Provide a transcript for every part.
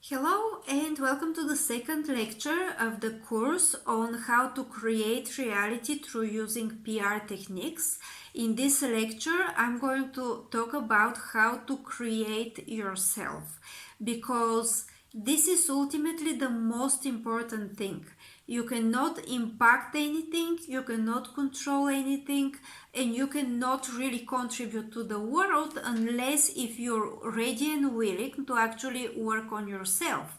Hello and welcome to the second lecture of the course on how to create reality through using PR techniques. In this lecture, I'm going to talk about how to create yourself because this is ultimately the most important thing. You cannot impact anything, you cannot control anything, and you cannot really contribute to the world unless if you're ready and willing to actually work on yourself.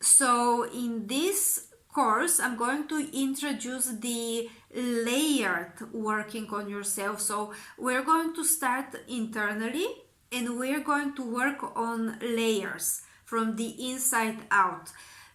So in this course, I'm going to introduce the layered working on yourself. So we're going to start internally and we're going to work on layers from the inside out.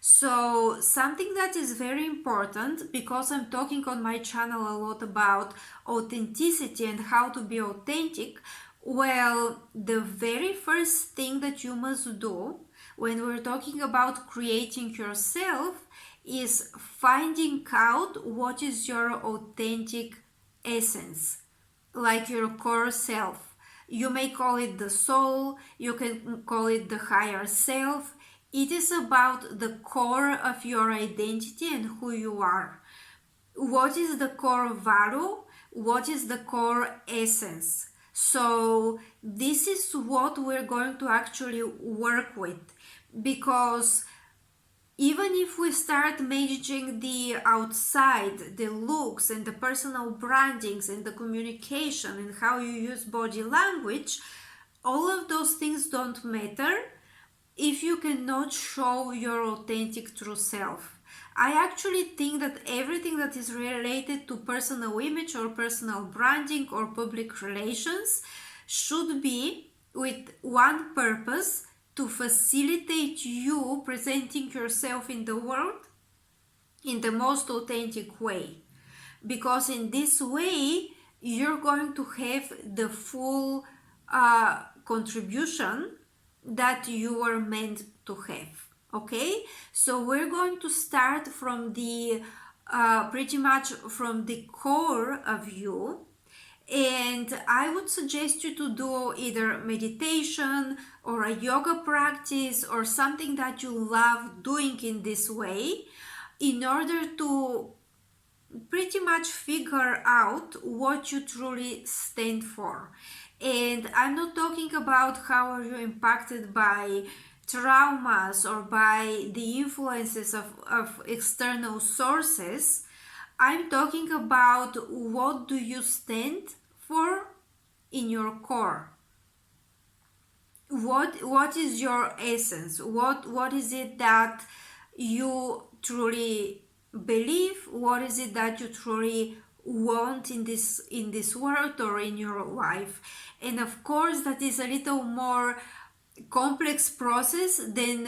So something that is very important, because I'm talking on my channel a lot about authenticity and how to be authentic. Well, the very first thing that you must do when we're talking about creating yourself is finding out what is your authentic essence, like your core self. You may call it the soul, you can call it the higher self. It is about the core of your identity and who you are. What is the core value? What is the core essence? So this is what we're going to actually work with, because even if we start managing the outside, the looks and the personal brandings and the communication and how you use body language, all of those things don't matter if you cannot show your authentic true self. I actually think that everything that is related to personal image or personal branding or public relations should be with one purpose: to facilitate you presenting yourself in the world in the most authentic way. Because in this way, you're going to have the full contribution that you were meant to have. Okay, so we're going to start from the pretty much from the core of you, and I would suggest you to do either meditation or a yoga practice or something that you love doing in this way, in order to pretty much figure out what you truly stand for. And I'm not talking about how are you impacted by traumas or by the influences of external sources. I'm talking about what do you stand for in your core. What is your essence? What is it that you truly believe? What is it that you truly want in this world or in your life? And of course, that is a little more complex process than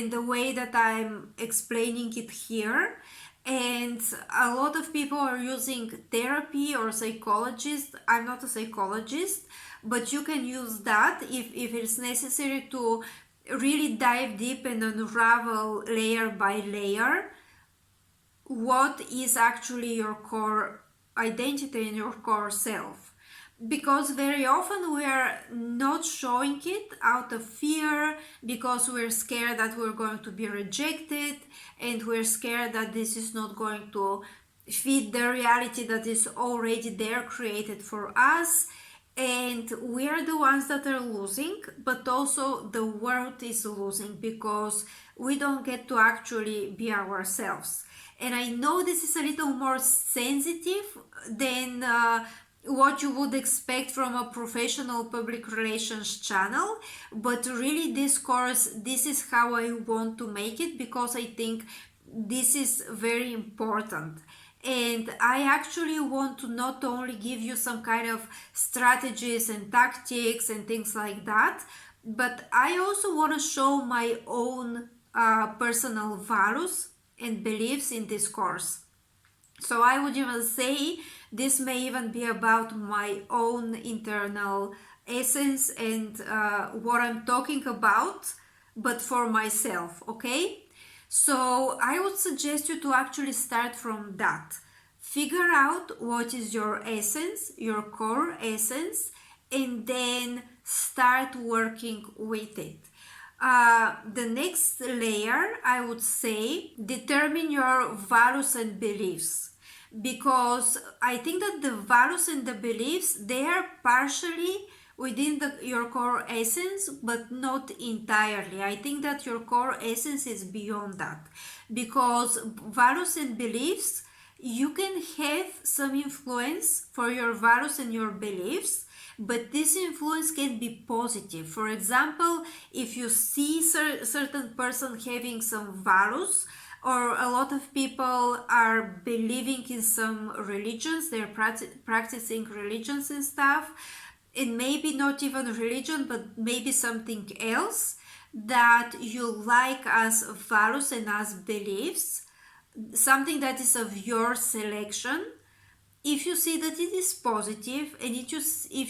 the way that I'm explaining it here. And a lot of people are using therapy or psychologist. I'm not a psychologist, but you can use that if it's necessary to really dive deep and unravel layer by layer what is actually your core identity and your core self. Because very often we are not showing it out of fear, because we're scared that we're going to be rejected, and we're scared that this is not going to fit the reality that is already there created for us. And we are the ones that are losing, but also the world is losing, because we don't get to actually be ourselves. And I know this is a little more sensitive than what you would expect from a professional public relations channel, but really this course, this is how I want to make it, because I think this is very important. And I actually want to not only give you some kind of strategies and tactics and things like that, but I also want to show my own personal values and beliefs in this course. So I would even say this may even be about my own internal essence and what I'm talking about, but for myself, okay? So I would suggest you to actually start from that. Figure out what is your essence, your core essence, and then start working with it. The next layer, I would say, determine your values and beliefs. Because I think that the values and the beliefs, they are partially within your core essence, but not entirely. I think that your core essence is beyond that. Because values and beliefs, you can have some influence for your values and your beliefs, but this influence can be positive. For example, if you see certain person having some values, or a lot of people are believing in some religions, they're practicing religions and stuff, and maybe not even religion, but maybe something else that you like as values and as beliefs, something that is of your selection. If you see that it is positive, and if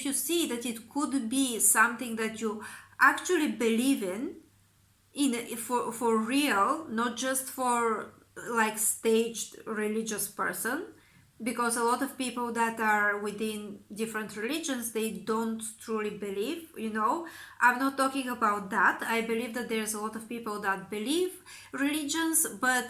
you see that it could be something that you actually believe in for real, not just for like staged religious person, because a lot of people that are within different religions, they don't truly believe, I'm not talking about that. I believe that there's a lot of people that believe religions, but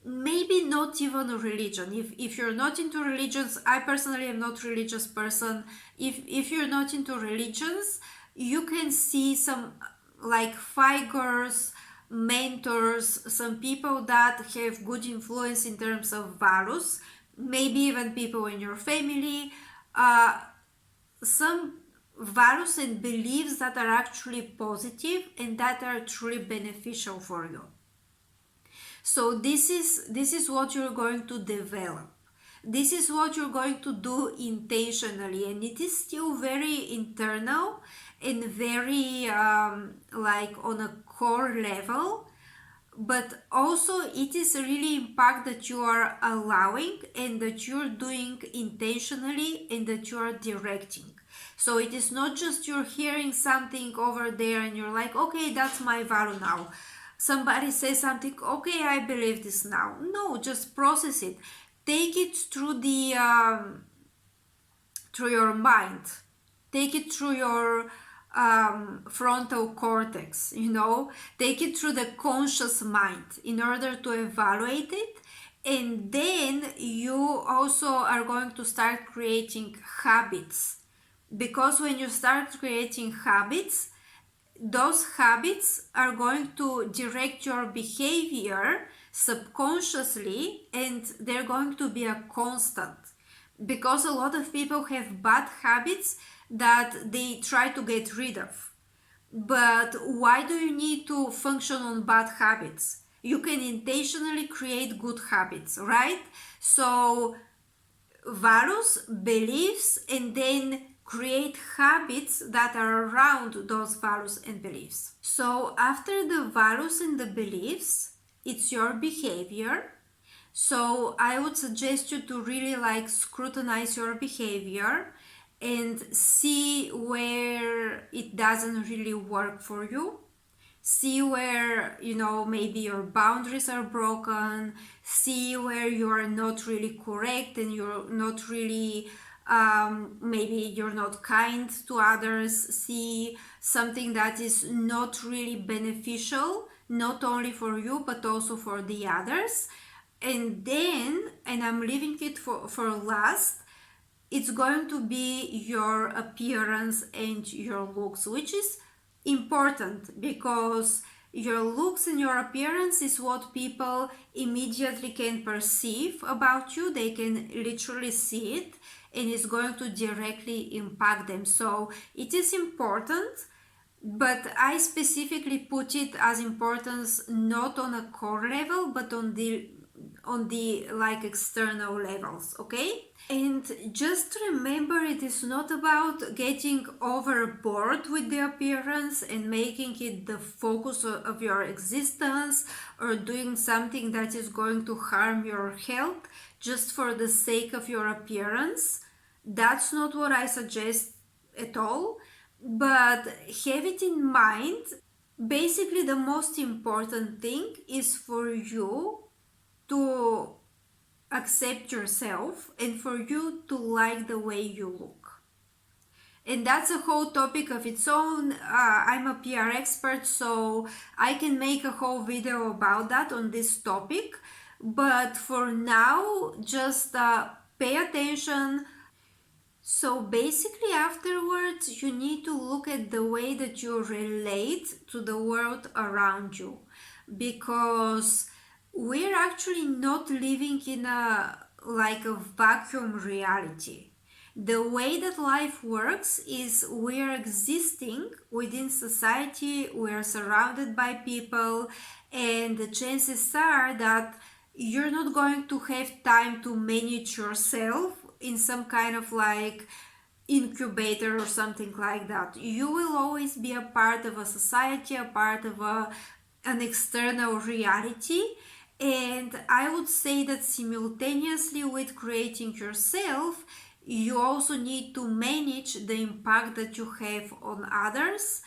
maybe not even a religion. If you're not into religions, I personally am not a religious person. If you're not into religions, you can see some like figures, mentors, some people that have good influence in terms of values, maybe even people in your family, some values and beliefs that are actually positive and that are truly beneficial for you. So this is what you're going to develop. This is what you're going to do intentionally, and it is still very internal and very like on a core level, but also it is really impact that you are allowing and that you're doing intentionally and that you are directing. So it is not just you're hearing something over there and you're like, okay, that's my value now. Somebody says something, okay, I believe this now. No, just process it. Take it through through your mind. Take it through your frontal cortex, take it through the conscious mind in order to evaluate it. And then you also are going to start creating habits, because when you start creating habits, those habits are going to direct your behavior subconsciously, and they're going to be a constant. Because a lot of people have bad habits that they try to get rid of. But why do you need to function on bad habits? You can intentionally create good habits, right? So values, beliefs, and then create habits that are around those values and beliefs. So after the values and the beliefs, it's your behavior. So I would suggest you to really like scrutinize your behavior and see where it doesn't really work for you. See where, maybe your boundaries are broken. See where you are not really correct and you're not really, maybe you're not kind to others. See something that is not really beneficial, not only for you, but also for the others. And then, and I'm leaving it for last, it's going to be your appearance and your looks, which is important because your looks and your appearance is what people immediately can perceive about you. They can literally see it, and it's going to directly impact them. So it is important, but I specifically put it as importance not on a core level, but on the like external levels, okay? And just remember, it is not about getting overboard with the appearance and making it the focus of your existence, or doing something that is going to harm your health just for the sake of your appearance. That's not what I suggest at all, but have it in mind. Basically, the most important thing is for you to accept yourself and for you to like the way you look. And that's a whole topic of its own. I'm a PR expert, so I can make a whole video about that on this topic. But for now, just pay attention. So basically, afterwards, you need to look at the way that you relate to the world around you, because we're actually not living in a vacuum reality. The way that life works is we are existing within society, we are surrounded by people, and the chances are that you're not going to have time to manage yourself in some kind of incubator or something like that. You will always be a part of a society, a part of an external reality. And I would say that simultaneously with creating yourself, you also need to manage the impact that you have on others.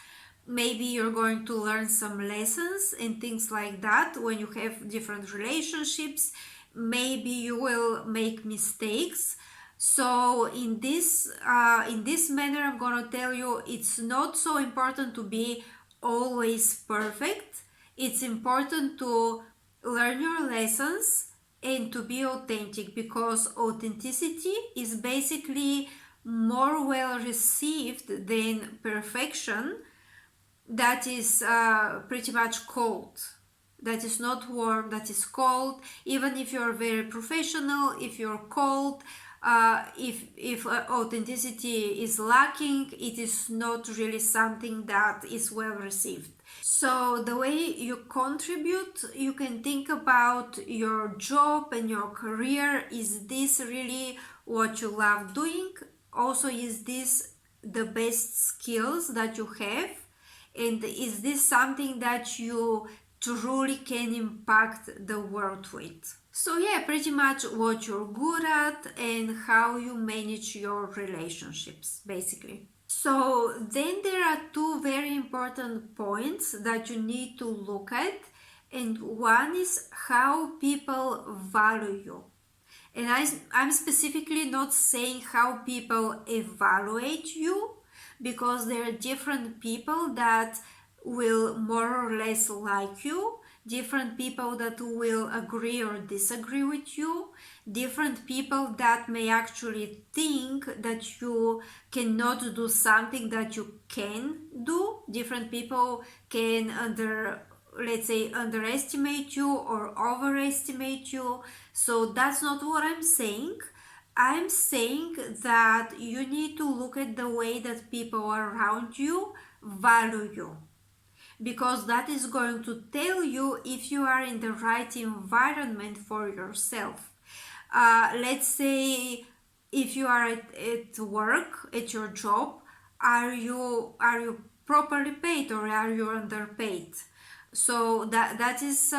Maybe you're going to learn some lessons and things like that when you have different relationships. Maybe you will make mistakes. So in this manner, I'm gonna tell you, it's not so important to be always perfect. It's important to learn your lessons and to be authentic, because authenticity is basically more well received than perfection that is pretty much cold, that is not warm, that is cold. Even if you're very professional, if you're cold, if authenticity is lacking, it is not really something that is well received. So the way you contribute, you can think about your job and your career. Is this really what you love doing? Also, is this the best skills that you have? And is this something that you truly can impact the world with? So yeah, pretty much what you're good at and how you manage your relationships, basically. So then there are two very important points that you need to look at, and one is how people value you. And I'm specifically not saying how people evaluate you, because there are different people that will more or less like you, different people that will agree or disagree with you, different people that may actually think that you cannot do something that you can do, different people can let's say underestimate you or overestimate you. So that's not what I'm saying. I'm saying that you need to look at the way that people around you value you, because that is going to tell you if you are in the right environment for yourself. Let's say if you are at work, at your job, are you properly paid or are you underpaid? So that is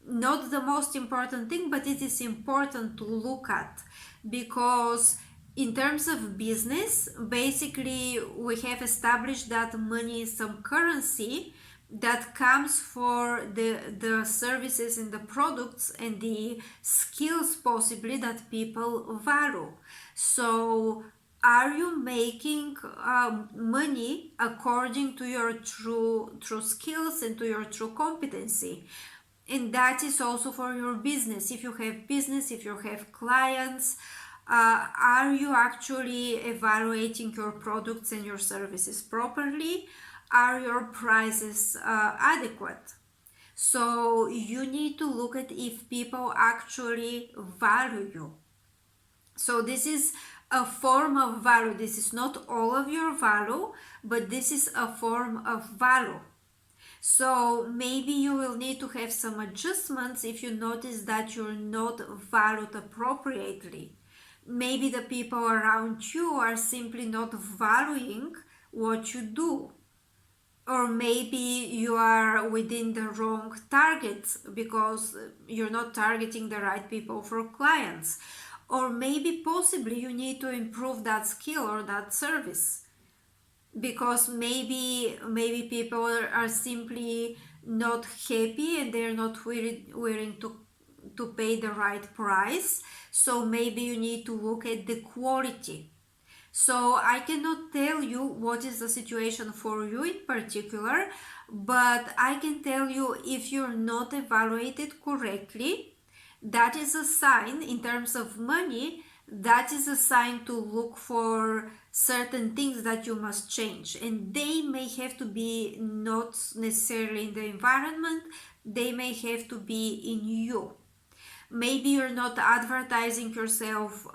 not the most important thing, but it is important to look at, because in terms of business, basically we have established that money is some currency that comes for the services and the products and the skills possibly that people value. So are you making money according to your true skills and to your true competency? And that is also for your business. If you have business, if you have clients, are you actually evaluating your products and your services properly? Are your prices adequate? So you need to look at if people actually value you. So this is a form of value. This is not all of your value, but this is a form of value. So maybe you will need to have some adjustments if you notice that you're not valued appropriately. Maybe the people around you are simply not valuing what you do. Or maybe you are within the wrong targets because you're not targeting the right people for clients. Or maybe possibly you need to improve that skill or that service, because maybe people are simply not happy and they're not willing to pay the right price. So maybe you need to look at the quality. So I cannot tell you what is the situation for you in particular, but I can tell you if you're not evaluated correctly, that is a sign in terms of money, that is a sign to look for certain things that you must change. And they may have to be not necessarily in the environment, they may have to be in you. Maybe you're not advertising yourself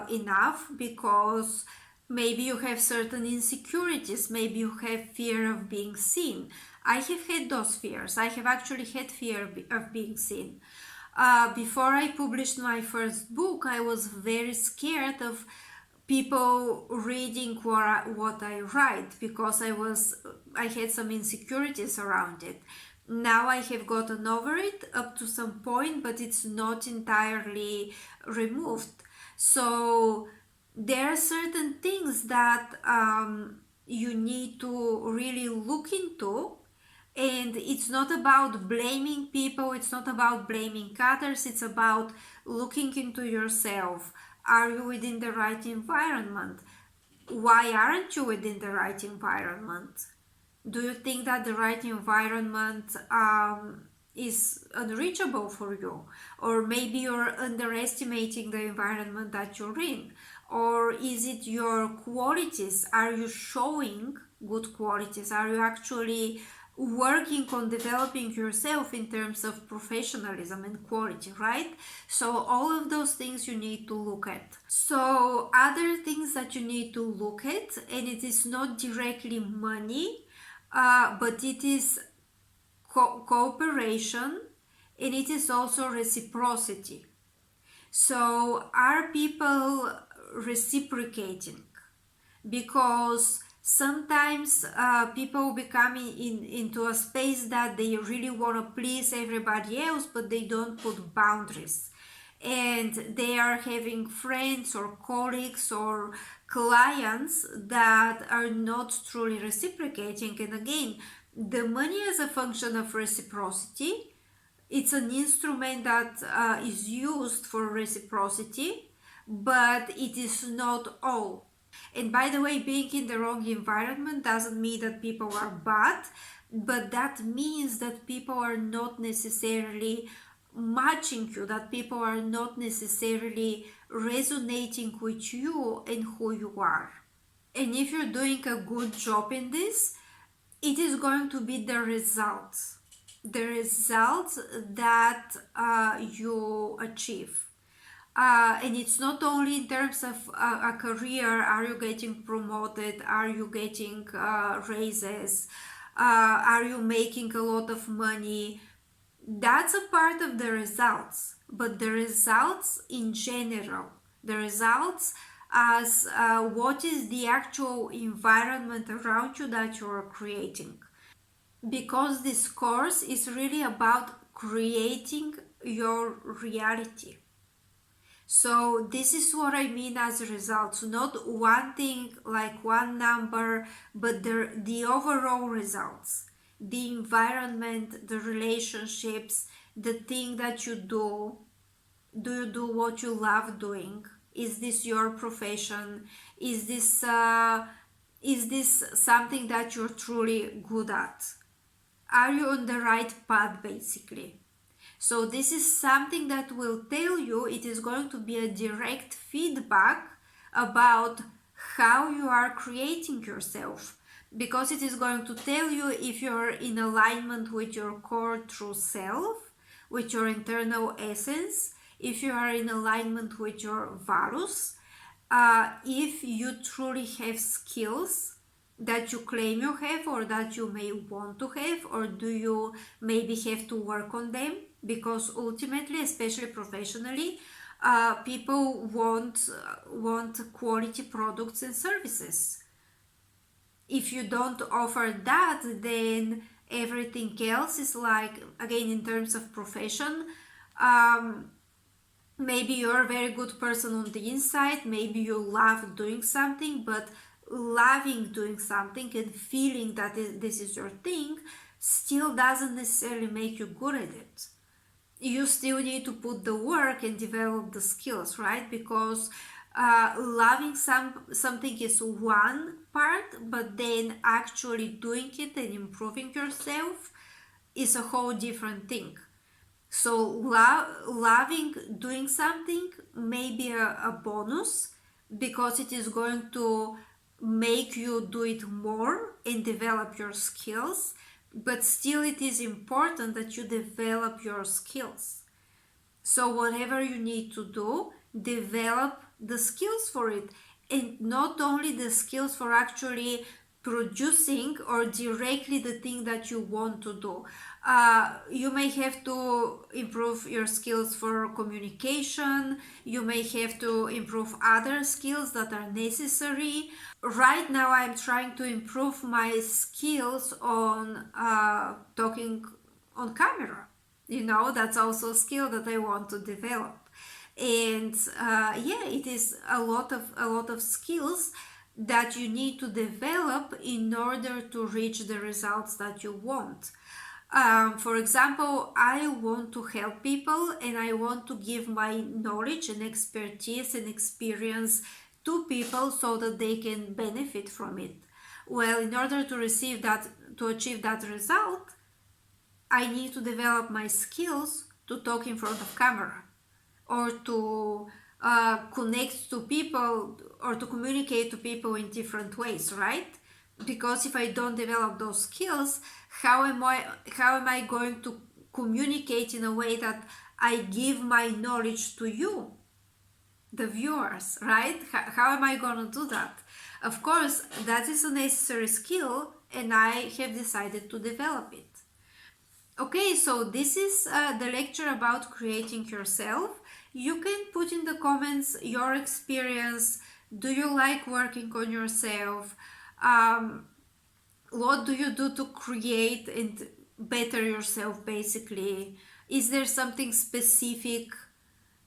enough because maybe you have certain insecurities, maybe you have fear of being seen. I have had those fears. I have actually had fear of being seen. Before I published my first book, I was very scared of people reading what I write because I had some insecurities around it. Now I have gotten over it up to some point, but it's not entirely removed. So there are certain things that you need to really look into, and it's not about blaming people, it's not about blaming others, it's about looking into yourself. Are you within the right environment? Why aren't you within the right environment? Do you think that the right environment is unreachable for you? Or maybe you're underestimating the environment that you're in? Or is it your qualities? Are you showing good qualities? Are you actually working on developing yourself in terms of professionalism and quality, right? So all of those things you need to look at. So other things that you need to look at, and it is not directly money, but it is cooperation, and it is also reciprocity. So are people reciprocating? Because sometimes people become into a space that they really want to please everybody else, but they don't put boundaries, and they are having friends or colleagues or clients that are not truly reciprocating. And again, the money as a function of reciprocity, it's an instrument that is used for reciprocity, but it is not all. And by the way, being in the wrong environment doesn't mean that people are bad, but that means that people are not necessarily matching you, that people are not necessarily resonating with you and who you are. And if you're doing a good job in this, it is going to be the results that you achieve. And it's not only in terms of a career. Are you getting promoted? Are you getting raises? Are you making a lot of money? That's a part of the results, but the results in general, the results as what is the actual environment around you that you are creating. Because this course is really about creating your reality. So this is what I mean as results, not one thing like one number, but the overall results, the environment, the relationships, the thing that you do. Do you do what you love doing? Is this your profession? Is this something that you're truly good at? Are you on the right path, basically? So this is something that will tell you, it is going to be a direct feedback about how you are creating yourself, because it is going to tell you if you're in alignment with your core true self, with your internal essence, if you are in alignment with your values, if you truly have skills that you claim you have or that you may want to have, or do you maybe have to work on them, because ultimately, especially professionally, people want quality products and services. If you don't offer that, then everything else is like, again, in terms of profession, maybe you're a very good person on the inside, maybe you love doing something, but loving doing something and feeling that this is your thing still doesn't necessarily make you good at it. You still need to put the work and develop the skills, right? Because Loving something is one part, but then actually doing it and improving yourself is a whole different thing. So loving doing something may be a bonus because it is going to make you do it more and develop your skills, but still it is important that you develop your skills. So whatever you need to do, develop the skills for it. And not only the skills for actually producing or directly the thing that you want to do. You may have to improve your skills for communication. You may have to improve other skills that are necessary. Right now, I'm trying to improve my skills on talking on camera. That's also a skill that I want to develop. And yeah, it is a lot of skills that you need to develop in order to reach the results that you want. For example, I want to help people and I want to give my knowledge and expertise and experience to people so that they can benefit from it. Well, in order to achieve that result, I need to develop my skills to talk in front of camera or to connect to people or to communicate to people in different ways, right? Because if I don't develop those skills, how am I going to communicate in a way that I give my knowledge to you, the viewers, right? How am I going to do that? Of course, that is a necessary skill and I have decided to develop it. Okay, so this is the lecture about creating yourself. You can put in the comments your experience. Do you like working on yourself? What do you do to create and better yourself, basically? Is there something specific?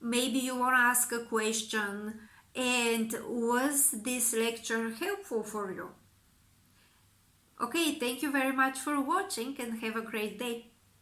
Maybe you want to ask a question. And was this lecture helpful for you? Okay, thank you very much for watching and have a great day.